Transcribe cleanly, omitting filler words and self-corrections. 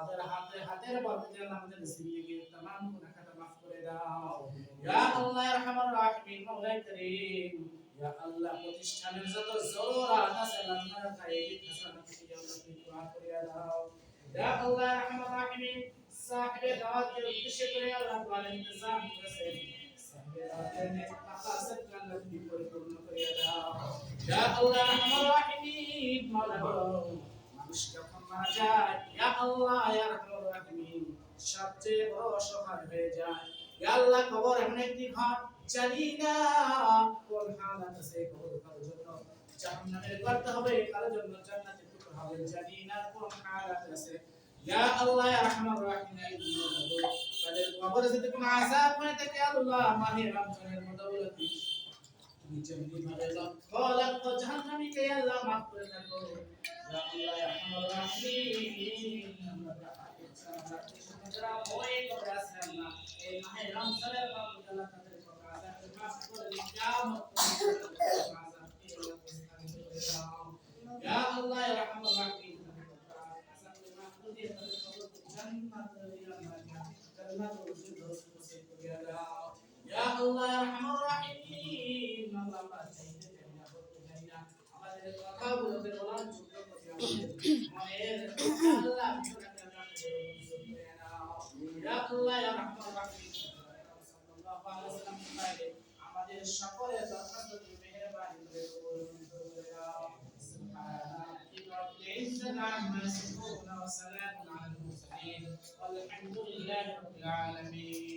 তাদের হাতের বরকতে আল্লাহ আমাদের জিন্দেগির तमाम গুনাহ খাতা maaf করে দাও ইয়া আল্লাহ ইয়া আরহামার রাহিমিন মাওলাই করিম ইয়া আল্লাহ প্রতিষ্ঠানের যত জরুরাত আছে আল্লাহ গায়বী খাজানা থেকে আল্লাহ তুমি পুরা করে দাও ইয়া আল্লাহ ইয়া আরহামার রাহিমিন সাহিবে দাওয়াতের উদ্দেশ্যে করে আল্লাহ তাআলা ইন্তজাম করেছেন সাহিবে দাওয়াতের নেক মাকাসিদ আল্লাহ তুমি পরিপূর্ণ করে দাও ইয়া আল্লাহ ইয়া আরহামার রাহিমিন মাওলা মানুষ যখন মারা যায় ইয়া আল্লাহ ইয়া আরহামার রাহিমিন সবচেয়ে বড় অসহায় হয়ে যায় ইয়া আল্লাহ কবর এমন একটি ঘর জানি না কোন হালাত আছে কবর কারোর জন্য জাহান্নামের করতে হবে কারোর জন্য জান্নাতের টুকরো হবে জানি না কোন হালাত আছে ইয়া আল্লাহ ইয়া আরহামার রাহিমিন তাদের কবরে যদি কোনো আযাব হয়ে থাকে আল্লাহ মাহে রমজানের বদৌলতে তুমি জলদি মারে লক্ষ লক্ষ জাহান্নামীকে আল্লাহ মাফ করে দাও ইয়া আল্লাহ ইয়া আরহামার রাহিমিন যারা ভয় করে আছে আল্লাহ এই মাহে রমজানের মাধ্যমে আল্লাহ তাদের আযাব মাফ করে কিয়ামত আযাব কি আল্লাহ প্রস্তাবিত করে দাও ইয়া আল্লাহ ইয়া আরহামার রাহিমিন আযাব মাফ করে দিয়ে তাদের কবর জান্নাত দিয়া জান্নাতুল ফিরদাউস নসিব করে দাও ইয়া আল্লাহ ইয়া আরহামার রাহিমিন আল্লাহ চাইতে না বলতে চাই না আমাদের কথাগুলো বলার যোগ্য করে আমাদের মনের আল্লাহ ইয়া আল্লাহ ইয়া রাহমার রাহিম সাল্লাল্লাহু আলাইহি ওয়াসাল্লাম বলেন আমাদের সকলের দরখাস্ত তুমি মেহেরবানি করে কবুল করে দাও সুবহানাল্লাহি রাব্বিল ইজ্জাতি আম্মা ইয়াসিফুন ওয়া সালামুন আলাল মুরসালিন ওয়ালহামদুলিল্লাহি রাব্বিল আলামিন